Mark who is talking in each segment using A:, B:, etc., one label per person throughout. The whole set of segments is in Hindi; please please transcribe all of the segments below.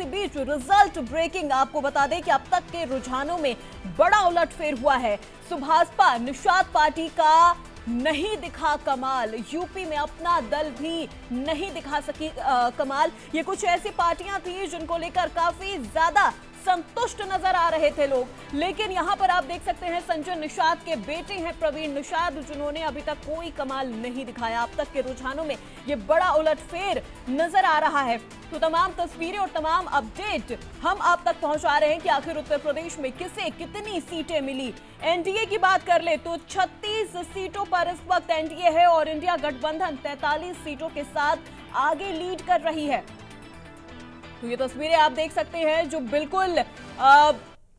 A: इसी बीच रिजल्ट ब्रेकिंग आपको बता दें कि अब तक के रुझानों में बड़ा उलटफेर हुआ है। सुभाषपा निषाद पार्टी का नहीं दिखा कमाल, यूपी में अपना दल भी नहीं दिखा सकी कमाल। ये कुछ ऐसी पार्टियां थी जिनको लेकर काफी ज्यादा संतुष्ट नजर आ रहे थे लोग, लेकिन यहां पर आप देख सकते हैं संजय निषाद के बेटे हैं प्रवीण निषाद, जिन्होंने अभी तक कोई कमाल नहीं दिखाया। अब तक के रुझानों में ये बड़ा उलटफेर नजर आ रहा है। तो तमाम तस्वीरें और तमाम अपडेट हम आप तक पहुंचा रहे हैं कि आखिर उत्तर प्रदेश में किसे कितनी सीटें मिली। एनडीए की बात कर ले तो 36 सीटों पर इस वक्त एनडीए है और इंडिया गठबंधन 43 सीटों के साथ आगे लीड कर रही है। तो ये तस्वीरें आप देख सकते हैं जो बिल्कुल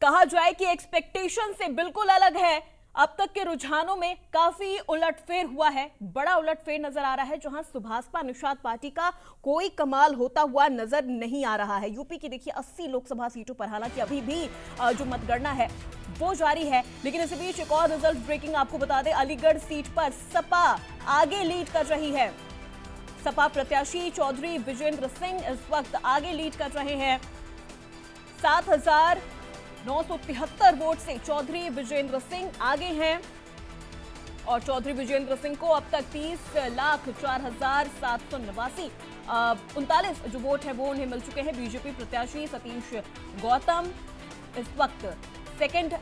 A: कहा जाए कि एक्सपेक्टेशन से बिल्कुल अलग है। अब तक के रुझानों में काफी उलटफेर हुआ है, बड़ा उलटफेर नजर आ रहा है, जहां सुभाषपा निषाद पार्टी का कोई कमाल होता हुआ नजर नहीं आ रहा है। यूपी की देखिए 80 लोकसभा सीटों पर हालांकि अभी भी जो मतगणना है वो जारी है, लेकिन इसी बीच एक और रिजल्ट ब्रेकिंग आपको बता दें, अलीगढ़ सीट पर सपा आगे लीड कर रही है। सपा प्रत्याशी चौधरी विजेंद्र सिंह इस वक्त आगे लीड कर रहे हैं। 7,973 वोट से चौधरी विजेंद्र सिंह आगे हैं और चौधरी विजेंद्र सिंह को अब तक 30,04,789 जो वोट है वो उन्हें मिल चुके हैं। बीजेपी प्रत्याशी सतीश गौतम इस वक्त सेकंड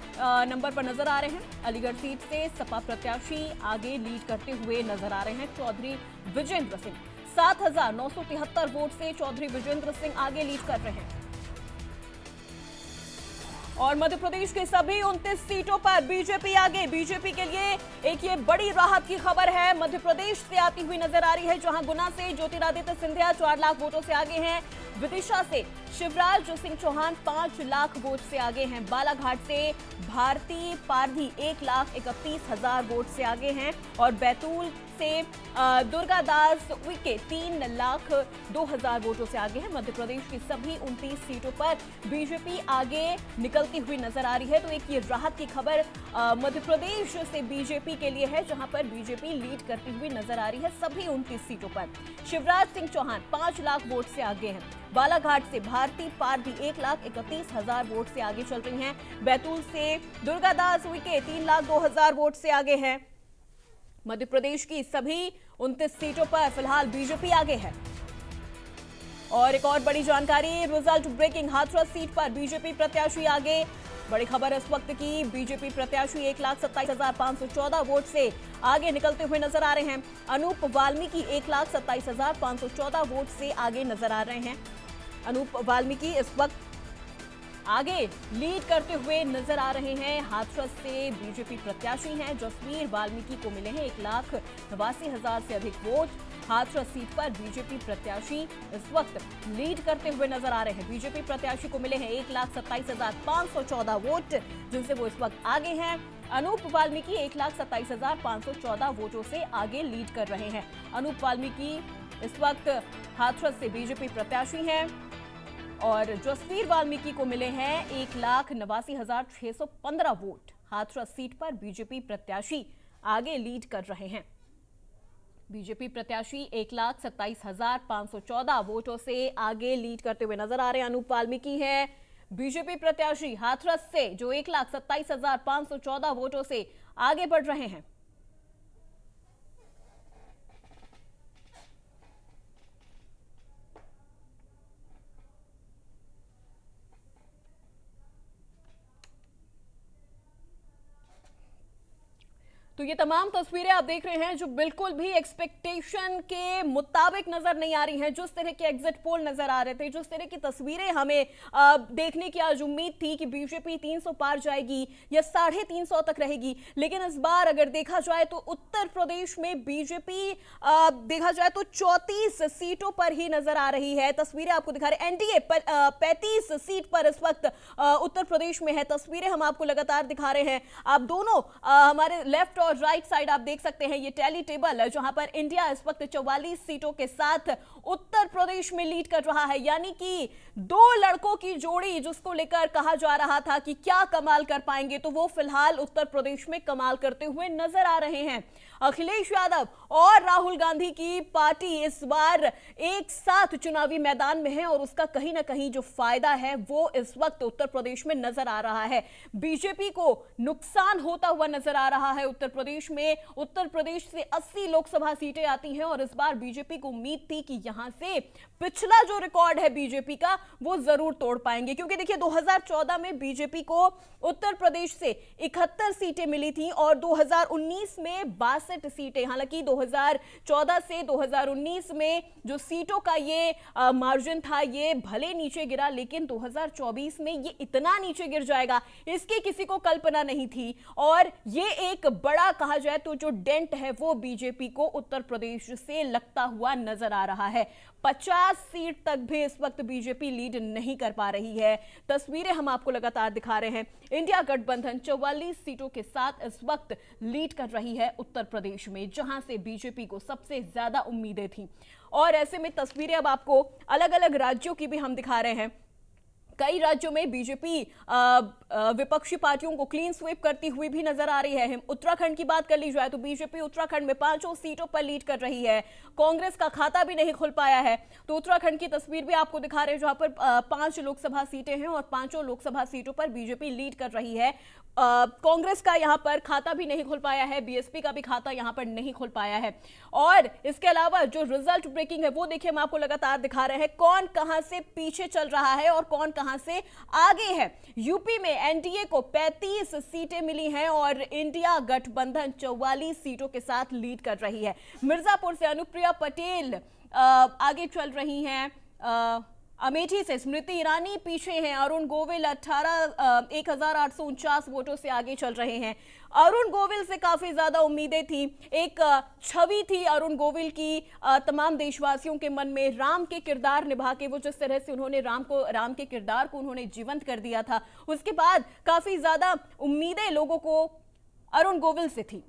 A: नंबर पर नजर आ रहे हैं। अलीगढ़ सीट से सपा प्रत्याशी आगे लीड करते हुए नजर आ रहे हैं चौधरी विजेंद्र सिंह। 7,973 वोट से चौधरी विजेंद्र सिंह आगे लीड कर रहे हैं। और मध्य प्रदेश के सभी 29 सीटों पर बीजेपी आगे। बीजेपी के लिए एक ये बड़ी राहत की खबर है, मध्य प्रदेश से आती हुई नजर आ रही है, जहां गुना से ज्योतिरादित्य सिंधिया 4 लाख वोटों से आगे हैं। विदिशा से शिवराज सिंह चौहान 5 लाख वोट से आगे हैं। बालाघाट से भारती पारधी 1,31,000 वोट से आगे हैं और बैतूल से दुर्गादास उइके 3,02,000 वोटों से आगे हैं। मध्य प्रदेश की सभी 29 सीटों पर बीजेपी आगे निकलती हुई नजर आ रही है। तो एक ये राहत की खबर मध्य प्रदेश से बीजेपी के लिए है, जहां पर बीजेपी लीड करती हुई नजर आ रही है सभी 29 सीटों पर। शिवराज सिंह चौहान 5 लाख वोट से आगे हैं। बालाघाट से भारती पारधी 1,31,000 वोट से आगे चल रही हैं। बैतूल से दुर्गादास उइके 3,02,000 वोट से आगे हैं। मध्य प्रदेश की सभी 29 सीटों पर फिलहाल बीजेपी आगे है। और एक और बड़ी जानकारी, रिजल्ट ब्रेकिंग, हाथरस सीट पर बीजेपी प्रत्याशी आगे। बड़ी खबर इस वक्त की, बीजेपी प्रत्याशी 1,27,514 वोट से आगे निकलते हुए नजर आ रहे हैं। अनूप वाल्मीकि 1,27,514 वोट से आगे नजर आ रहे हैं। अनूप वाल्मीकि इस वक्त आगे लीड करते हुए नजर आ रहे हैं। हाथरस से बीजेपी प्रत्याशी हैं जसवीर वाल्मीकि को मिले हैं 1,89,000 से अधिक वोट। हाथरस सीट पर बीजेपी प्रत्याशी इस वक्त लीड करते हुए नजर आ रहे हैं। बीजेपी प्रत्याशी को मिले हैं 1,27,514 वोट, जिनसे वो इस वक्त आगे हैं। अनूप वाल्मीकि 1,27,514 वोटों से आगे लीड कर रहे हैं। अनूप वाल्मीकि इस वक्त हाथरस से बीजेपी प्रत्याशी हैं और जसवीर वाल्मीकि को मिले हैं 1,89,615 वोट। हाथरस सीट पर बीजेपी प्रत्याशी आगे लीड कर रहे हैं। बीजेपी प्रत्याशी 1,27,514 वोटों से आगे लीड करते हुए नजर आ रहे हैं। अनूप वाल्मीकि हैं बीजेपी प्रत्याशी हाथरस से, जो 1,27,514 वोटों से आगे बढ़ रहे हैं। तो ये तमाम तस्वीरें आप देख रहे हैं जो बिल्कुल भी एक्सपेक्टेशन के मुताबिक नजर नहीं आ रही हैं। जिस तरह के एग्जिट पोल नजर आ रहे थे, जिस तरह की तस्वीरें हमें देखने की आज उम्मीद थी कि बीजेपी 300 पार जाएगी या 350 तक रहेगी, लेकिन इस बार अगर देखा जाए तो उत्तर प्रदेश में बीजेपी देखा जाए तो 34 सीटों पर ही नजर आ रही है। तस्वीरें आपको दिखा रहे, एनडीए 35 सीट पर इस वक्त उत्तर प्रदेश में है। तस्वीरें हम आपको लगातार दिखा रहे हैं। आप दोनों हमारे लेफ्ट और राइट साइड आप देख सकते हैं, ये टैली टेबल है जहां पर इंडिया इस वक्त 44 सीटों के साथ उत्तर प्रदेश में लीड कर रहा है। यानी कि दो लड़कों की जोड़ी जिसको लेकर कहा जा रहा था कि क्या कमाल कर पाएंगे, तो वो फिलहाल उत्तर प्रदेश में कमाल करते हुए नजर आ रहे हैं। अखिलेश यादव और राहुल गांधी की पार्टी इस बार एक साथ चुनावी मैदान में है और उसका कहीं ना कहीं जो फायदा है वो इस वक्त उत्तर प्रदेश में नजर आ रहा है। बीजेपी को नुकसान होता हुआ नजर आ रहा है उत्तर प्रदेश में। उत्तर प्रदेश से 80 लोकसभा सीटें आती हैं और इस बार बीजेपी को उम्मीद थी कि यहां से पिछला जो रिकॉर्ड है बीजेपी का वो जरूर तोड़ पाएंगे, क्योंकि देखिए 2014 में बीजेपी को उत्तर प्रदेश से 71 सीटें मिली थी और 2019 में 62 सीटें। हालांकि 2014 से 2019 में जो सीटों का ये मार्जिन था ये भले नीचे गिरा, लेकिन 2024 में ये इतना नीचे गिर जाएगा इसकी किसी को कल्पना नहीं थी। और ये एक बड़ा कहा जाए तो जो डेंट है वो बीजेपी को उत्तर प्रदेश से लगता हुआ नजर आ रहा है। 50 सीट तक भी इस वक्त बीजेपी लीड नहीं कर पा रही है। तस्वीरें हम आपको लगातार दिखा रहे हैं। इंडिया गठबंधन 44 सीटों के साथ इस वक्त लीड कर रही है उत्तर प्रदेश में, जहां से बीजेपी को सबसे ज्यादा उम्मीदें थी। और ऐसे में तस्वीरें अब आपको अलग अलग राज्यों की भी हम दिखा रहे हैं। कई राज्यों में बीजेपी विपक्षी पार्टियों को क्लीन स्वीप करती हुई भी नजर आ रही है। उत्तराखंड की बात कर ली जाए तो बीजेपी उत्तराखंड में 5 सीटों पर लीड कर रही है। कांग्रेस का खाता भी नहीं खुल पाया है, तो उत्तराखंड की तस्वीर भी आपको दिखा रहे हैं जहां पर 5 लोकसभा सीटें हैं और 5 लोकसभा सीटों पर बीजेपी लीड कर रही है। कांग्रेस का यहां पर खाता भी नहीं खुल पाया है, बीएसपी का भी खाता यहां पर नहीं खुल पाया है। और इसके अलावा जो रिजल्ट ब्रेकिंग है वो देखिए हम आपको लगातार दिखा रहे हैं, कौन कहां से पीछे चल रहा है और कौन कहां से आगे है। यूपी में एनडीए को 35 सीटें मिली हैं और इंडिया गठबंधन 44 सीटों के साथ लीड कर रही है। मिर्जापुर से अनुप्रिया पटेल आगे चल रही हैं। अमेठी से स्मृति ईरानी पीछे हैं। अरुण गोविल 1849 वोटों से आगे चल रहे हैं। अरुण गोविल से काफी ज्यादा उम्मीदें थी, एक छवि थी अरुण गोविल की तमाम देशवासियों के मन में। राम के किरदार निभा के वो जिस तरह से उन्होंने राम के किरदार को उन्होंने जीवंत कर दिया था, उसके बाद काफी ज्यादा उम्मीदें लोगों को अरुण गोविल से थी।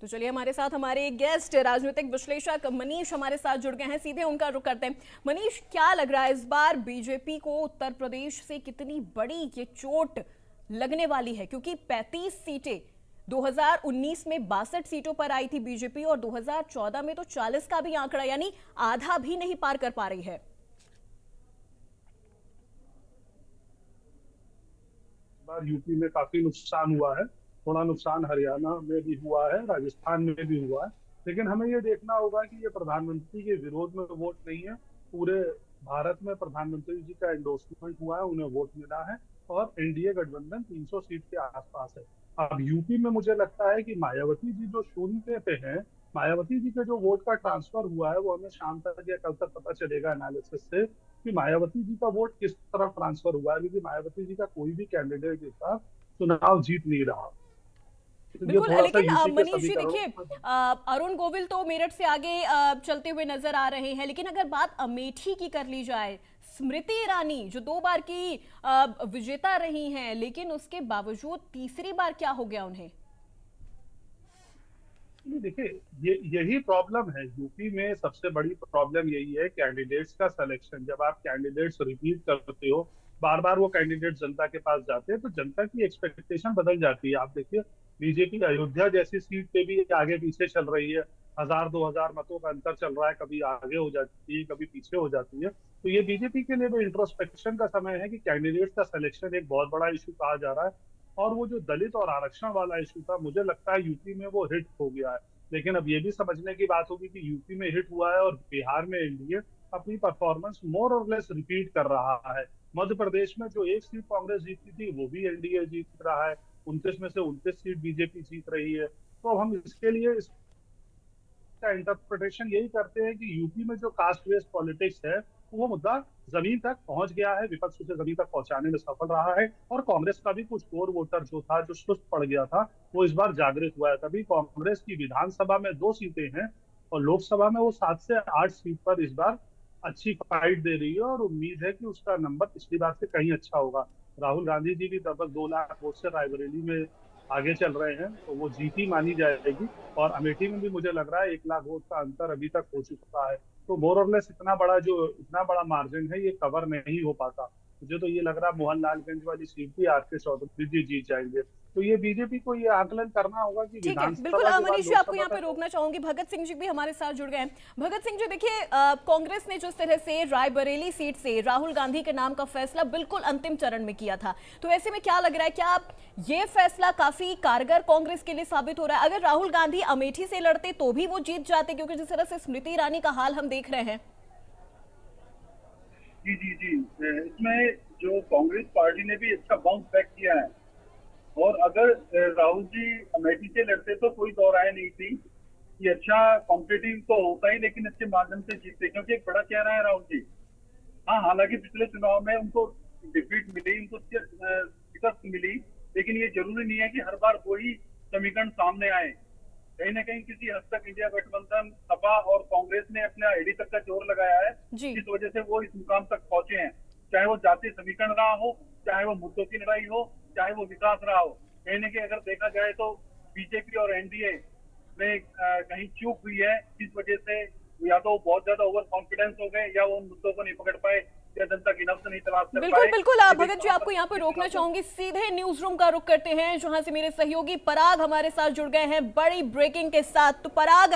A: तो चलिए हमारे साथ हमारे गेस्ट राजनीतिक विश्लेषक मनीष हमारे साथ जुड़ गए हैं, सीधे उनका रुख करते हैं। मनीष, क्या लग रहा है इस बार बीजेपी को उत्तर प्रदेश से कितनी बड़ी ये चोट लगने वाली है? क्योंकि 35 सीटें 2019 में 62 सीटों पर आई थी बीजेपी और 2014 में तो 40 का भी आंकड़ा, यानी आधा भी नहीं पार कर पा रही है।
B: बार यूपी में काफी नुकसान हुआ है, थोड़ा नुकसान हरियाणा में भी हुआ है, राजस्थान में भी हुआ है। लेकिन हमें ये देखना होगा कि ये प्रधानमंत्री के विरोध में वोट नहीं है। पूरे भारत में प्रधानमंत्री जी का एंडोर्समेंट हुआ है, उन्हें वोट मिला है और एनडीए गठबंधन 300 सीट के आसपास है। अब यूपी में मुझे लगता है कि मायावती जी जो शून्य पे हैं, मायावती जी के जो वोट का ट्रांसफर हुआ है वो हमें शाम तक या कल तक पता चलेगा एनालिसिस से कि मायावती जी का वोट किस तरफ ट्रांसफर हुआ है, क्योंकि मायावती जी का कोई भी कैंडिडेट इस बार चुनाव जीत नहीं रहा।
A: बिल्कुल, लेकिन मनीष जी देखिए, अरुण गोविल तो मेरठ से आगे चलते हुए नजर आ रहे हैं, लेकिन अगर बात अमेठी की कर ली जाए, स्मृति ईरानी जो 2 बार की विजेता रही हैं, लेकिन उसके बावजूद तीसरी बार क्या हो गया उन्हें?
B: देखिए, यही प्रॉब्लम है यूपी में। सबसे बड़ी प्रॉब्लम यही है कैंडिडेट्स का सिलेक्शन। जब आप कैंडिडेट्स रिपीट करते हो, बार बार वो कैंडिडेट जनता के पास जाते हैं, तो जनता की एक्सपेक्टेशन बदल जाती है। आप देखिए, बीजेपी अयोध्या जैसी सीट पे भी आगे पीछे चल रही है, 1000-2000 मतों का अंतर चल रहा है, कभी आगे हो जाती है, कभी पीछे हो जाती है। तो ये बीजेपी के लिए भी इंट्रोस्पेक्शन का समय है कि कैंडिडेट्स का सिलेक्शन एक बहुत बड़ा इशू कहा जा रहा है। और वो जो दलित और आरक्षण वाला इशू था, मुझे लगता है यूपी में वो हिट हो गया है। लेकिन अब ये भी समझने की बात होगी कि यूपी में हिट हुआ है और बिहार में एनडीए अपनी परफॉर्मेंस मोर और लेस रिपीट कर रहा है। मध्य प्रदेश में जो 1 सीट कांग्रेस जीती थी वो भी एनडीए जीत रहा है, 29 में से 29 सीट बीजेपी जीत रही है। तो अब हम इसके लिए इसका इंटरप्रिटेशन यही करते हैं कि यूपी में जो कास्ट बेस्ड पॉलिटिक्स है वो मुद्दा जमीन तक पहुंच गया है, विपक्ष उसे जमीन तक पहुंचाने में सफल रहा है और कांग्रेस का भी कुछ कोर वोटर जो था, जो सुस्त पड़ गया था, वो इस बार जागृत हुआ है। तभी कांग्रेस की विधानसभा में 2 सीटें हैं और लोकसभा में वो 7 से 8 सीट पर इस बार अच्छी फाइट दे रही है और उम्मीद है कि उसका नंबर पिछली बार से कहीं अच्छा होगा। राहुल गांधी जी भी लगभग 2 लाख वोट से रायबरेली में आगे चल रहे हैं, तो वो जीती मानी जाएगी। और अमेठी में भी मुझे लग रहा है 1 लाख वोट का अंतर अभी तक हो चुका है। तो मोर और लेस इतना बड़ा मार्जिन है, ये कवर नहीं हो पाता। मुझे तो ये लग रहा है मोहनलालगंज वाली सीट भी आर के चौधरी जी जीत जाएंगे। तो ये बीजेपी को ये आकलन करना होगा कि
A: ठीक है, बिल्कुल
B: विधानसभा के बाद
A: मनीष जी, आपको
B: लोकसभा
A: यहाँ पे
B: का।
A: रोकना चाहूंगी। भगत सिंह जी भी हमारे साथ जुड़ गए हैं। भगत सिंह जी, देखिए, कांग्रेस ने जिस तरह से रायबरेली सीट से राहुल गांधी के नाम का फैसला बिल्कुल अंतिम चरण में किया था, तो ऐसे में क्या लग रहा है, क्या ये फैसला काफी कारगर कांग्रेस के लिए साबित हो रहा है? अगर राहुल गांधी अमेठी से लड़ते तो भी वो जीत जाते, क्योंकि जिस तरह से स्मृति ईरानी का हाल हम देख रहे हैं।
C: जी जी जी, इसमें जो कांग्रेस पार्टी ने भी अच्छा बाउंस बैक किया है। और अगर राहुल जी अमेठी से लड़ते तो कोई दो राय नहीं थी कि अच्छा कॉम्पिटिटिव तो होता ही, लेकिन अच्छे माध्यम से जीतते, क्योंकि एक बड़ा चेहरा है राहुल जी। हाँ, हालांकि पिछले चुनाव में उनको डिफीट मिली, उनको शिकस्त मिली, लेकिन ये जरूरी नहीं है कि हर बार वही समीकरण सामने आए। कहीं ना कहीं किसी हद तक इंडिया गठबंधन, सपा और कांग्रेस ने अपने आईडी तक का जोर लगाया है,
A: जी।
C: इस वजह से वो इस मुकाम तक पहुंचे हैं। चाहे वो जातीय समीकरण रहा हो, चाहे वो मुद्दों की लड़ाई हो, चाहे वो विकास रहा हो। कहीं ना कहीं अगर देखा जाए तो बीजेपी और एनडीए में कहीं चूक हुई है, इस वजह से या तो बहुत ज्यादा ओवर कॉन्फिडेंस हो गए, या वो उन मुद्दों को नहीं पकड़ पाए, या जनता की नब्ज नहीं तलाश कर
A: बिल्कुल
C: पाए।
A: बिल्कुल, भगत जी, आपको यहाँ पे रोकना चाहूंगी। सीधे न्यूज रूम का रुख करते हैं, जहां से मेरे सहयोगी पराग हमारे साथ जुड़ गए हैं बड़ी ब्रेकिंग के साथ। तो पराग,